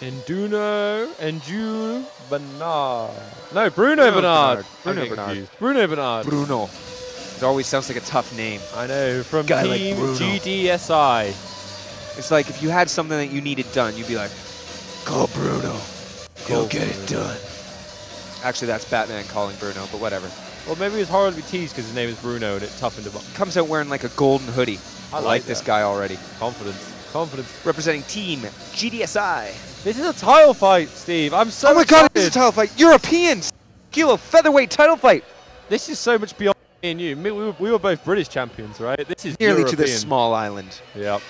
Ndue Bernard. No, Bruno Bernard. Bruno Bernard. Bruno. It always sounds like a tough name. I know, from Guy Team like Bruno. GDSI. It's like if you had something that you needed done, you'd be like, call Bruno. He'll get it done. Actually, that's Batman calling Bruno, but whatever. Well, maybe it's hard to be teased because his name is Bruno and it toughened him up. Comes out wearing like a golden hoodie. I like this guy already. Confidence. Confidence. Representing Team GDSI. This is a title fight, Steve. I'm so excited. God, it's a title fight. European kilo featherweight title fight. This is so much beyond me and you. We were both British champions, right? This is nearly European. To this small island. Yep.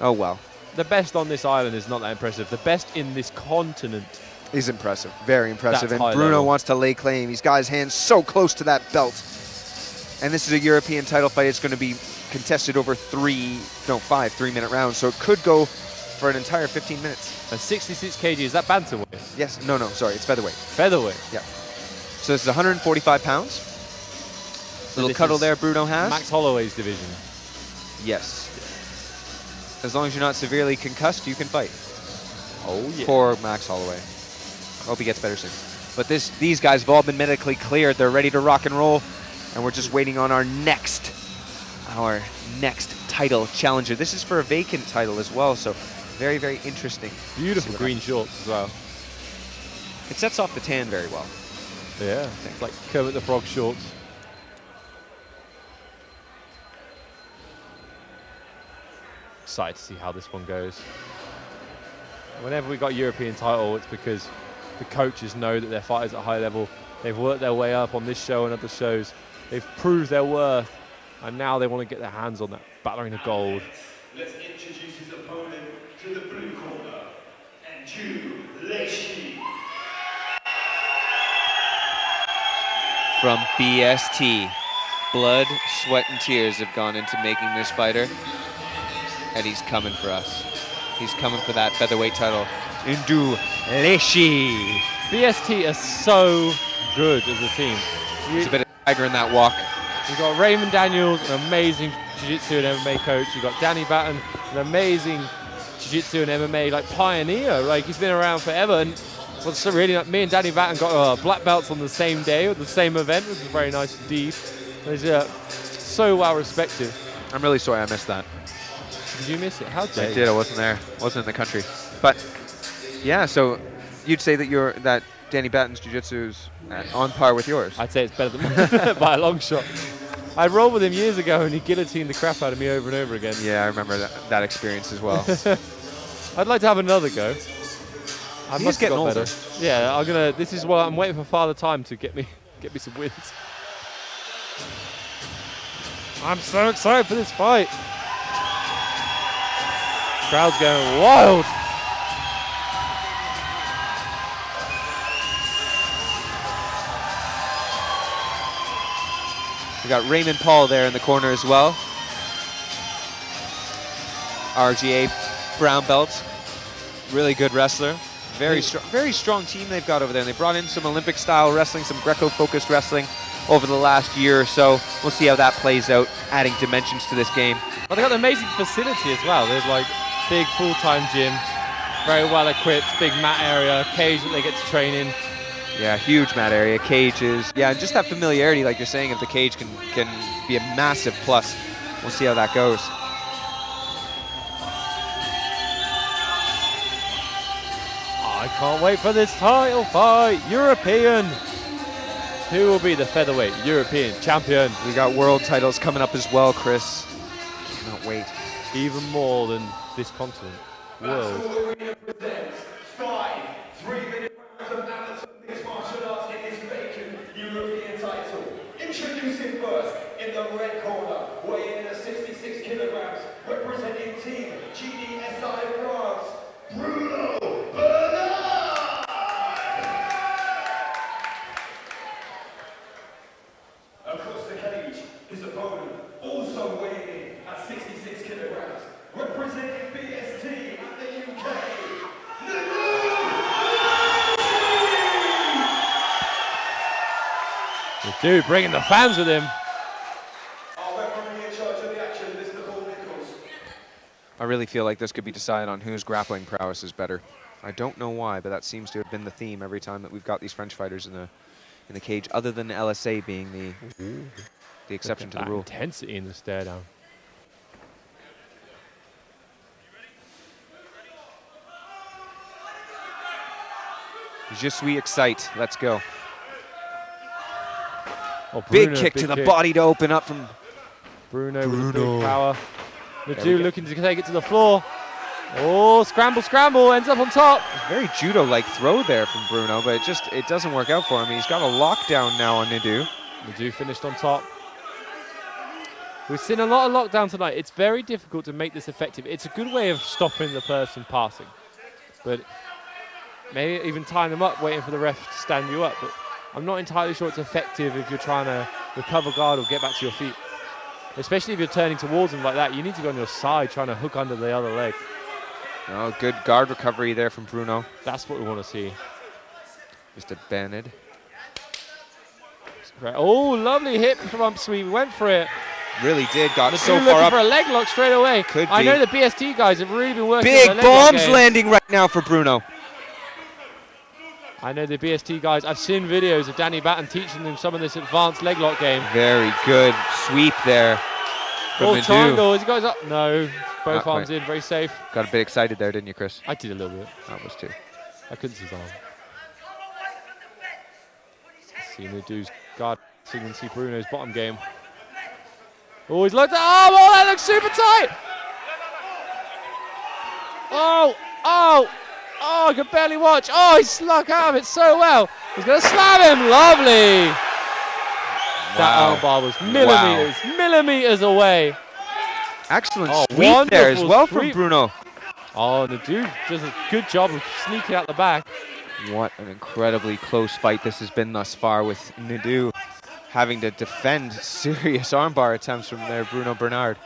Oh, well. The best on this island is not that impressive. The best in this continent is impressive. Very impressive. That's and Bruno level. Wants to lay claim. He's got his hands so close to that belt. And this is a European title fight. It's going to be contested over 3-minute rounds. So it could go for an entire 15 minutes. And 66 kg, is that bantamweight? Yes. No, sorry. It's featherweight. Featherweight? Yeah. So this is 145 pounds. So little cuddle there Bruno has. Max Holloway's division. Yes. As long as you're not severely concussed, you can fight. Oh, yeah. Poor Max Holloway. Hope he gets better soon. But these guys have all been medically cleared. They're ready to rock and roll. And we're just waiting on our next title challenger. This is for a vacant title as well, so very, very interesting. Beautiful green shorts as well. It sets off the tan very well. Yeah, it's like Kermit the Frog shorts. Excited to see how this one goes. Whenever we got a European title, it's because the coaches know that their fighters at a high level. They've worked their way up on this show and other shows. They've proved their worth, and now they want to get their hands on that Battle Arena gold. Let's introduce his opponent to the blue corner, Ndue, Leishi. From BST, blood, sweat, and tears have gone into making this fighter, and he's coming for us. He's coming for that featherweight title. Ndue, Leishi. BST are so good as a team. There's a bit of tiger in that walk. You've got Raymond Daniels, an amazing jiu-jitsu and MMA coach. You've got Danny Batten, an amazing jiu-jitsu and MMA like pioneer. Like, he's been around forever. And what's so really, me and Danny Batten got black belts on the same day at the same event, which was very nice indeed. He's so well respected. I'm really sorry I missed that. Did you miss it? How dare you? I did. I wasn't there. Wasn't in the country. But yeah, so you'd say that Danny Batten's jiu-jitsu is on par with yours? I'd say it's better than mine by a long shot. I rolled with him years ago and he guillotined the crap out of me over and over again. Yeah, I remember that experience as well. I'd like to have another go. I He's getting older. Better. Yeah, this is what I'm waiting for Father Time to get me some wins. I'm so excited for this fight. Crowd's going wild. We got Raymond Paul there in the corner as well. RGA brown belt. Really good wrestler. Very strong team they've got over there. And they brought in some Olympic style wrestling, some Greco-focused wrestling over the last year or so. We'll see how that plays out, adding dimensions to this game. Well, they've got an amazing facility as well. There's like big full-time gym, very well equipped, big mat area, cage that they get to train in. Yeah, huge mat area, cages. Yeah, and just that familiarity, like you're saying, of the cage can be a massive plus. We'll see how that goes. I can't wait for this title fight. European. Who will be the featherweight European champion? We got world titles coming up as well, Chris. Cannot wait. Even more than this continent. World. Presents 5 3-minute rounds of amateur mixed martial arts in this vacant European title. Introducing first in the red corner, weighing in at 66 kilograms, representing Team GDSI France, Bruno Bernard. Across the cage, his opponent, also weighing in at 66 kilograms, representing BST at the UK, The dude bringing the fans with him. Our referee in charge of the action, Mr. Paul Nichols. I really feel like this could be decided on whose grappling prowess is better. I don't know why, but that seems to have been the theme every time that we've got these French fighters in the cage, other than the LSA being the exception to the rule. Intensity in the stare down. Je suis excite. Let's go. Oh, Big kick to the body to open up from Bruno with big power. Ndue looking to take it to the floor. Oh, scramble, scramble, ends up on top. Very judo-like throw there from Bruno, but it doesn't work out for him. He's got a lockdown now on Ndue. Ndue finished on top. We've seen a lot of lockdown tonight. It's very difficult to make this effective. It's a good way of stopping the person passing, but maybe even tying them up, waiting for the ref to stand you up. But I'm not entirely sure it's effective if you're trying to recover guard or get back to your feet. Especially if you're turning towards them like that, you need to be on your side trying to hook under the other leg. Oh, good guard recovery there from Bruno. That's what we want to see. Just a banded. Oh, lovely hip from sweep. Went for it. Really did. Got Ndue so far looking up. for a leg lock straight away. Could I be. know the BST guys have really been working Big on their leg lock bombs game. landing right now for Bruno. I know the BST guys. I've seen videos of Danny Batten teaching them some of this advanced leg lock game. Very good sweep there from Ndue. Triangle. Is he guys up? No. Both Not arms quite. in. Very safe. Got a bit excited there, didn't you, Chris? I did a little bit. That was too. I couldn't see his arm. See Ndue's guard. So you can see Bruno's bottom game. Oh, he's looked at arm. Oh, that looks super tight. Oh, I could barely watch. Oh, he snuck out of it so well. He's going to slam him. Lovely. That armbar was millimeters away. Excellent Oh, sweep there as well from sweep. Bruno. Oh, Ndue does a good job of sneaking out the back. What an incredibly close fight this has been thus far, with Ndue having to defend serious armbar attempts from their Bruno Bernard.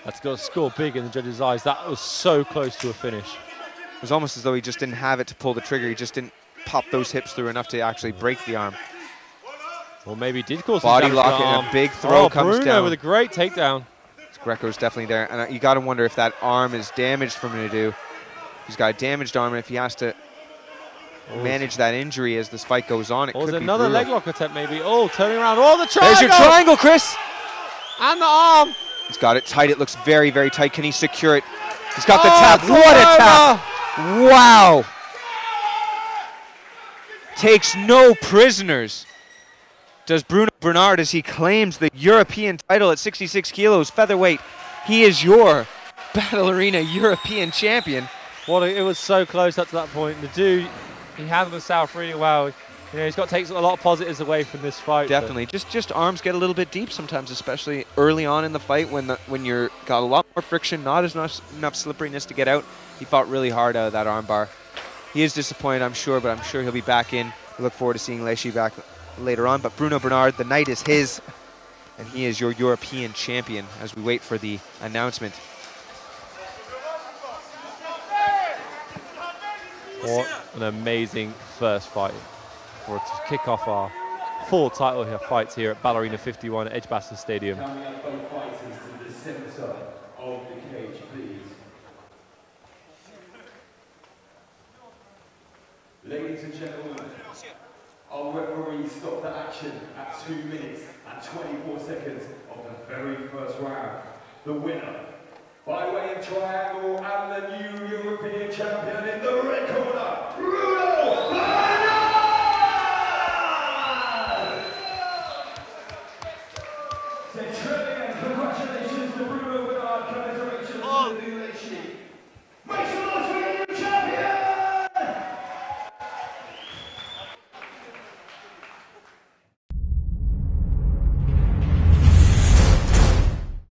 That's got to score big in the judges' eyes. That was so close to a finish. It was almost as though he just didn't have it to pull the trigger. He just didn't pop those hips through enough to actually break the arm. Well, maybe he did cause Body some damage to lock the and arm. a big throw comes Bruno down. with a great takedown. Greco's definitely there, and you got to wonder if that arm is damaged from Ndue. He's got a damaged arm, and if he has to manage that injury as this fight goes on, it could be another brutal. leg lock attempt maybe. Oh, turning around. Oh, the triangle! There's your triangle, Chris! And the arm. He's got it tight. It looks very, very tight. Can he secure it? He's got the Oh, tap. it's What a over. tap! Wow! Takes no prisoners. Does Bruno Bernard, as he claims the European title at 66 kilos featherweight. He is your Battle Arena European champion. It was so close up to that point. Ndue, he handled himself really well. You know, he's got to take a lot of positives away from this fight. Definitely. Just arms get a little bit deep sometimes, especially early on in the fight when you're got a lot more friction, not as enough slipperiness to get out. He fought really hard out of that armbar. He is disappointed, I'm sure, but I'm sure he'll be back in. We look forward to seeing Leishi back later on. But Bruno Bernard, the night is his, and he is your European champion as we wait for the announcement. What an amazing first fight for to kick off our 4 title fights here at Ballerina 51 at Edgbaston Stadium. Coming up, both fighters to the centre of the cage, please. Ladies and gentlemen, our referee stopped the action at 2 minutes and 24 seconds of the very first round. The winner, by way of triangle, and the new European champion in the red corner, Bruno Bernard! Congratulations to Bruno Bernard, commiserations to the new Leishi. Make some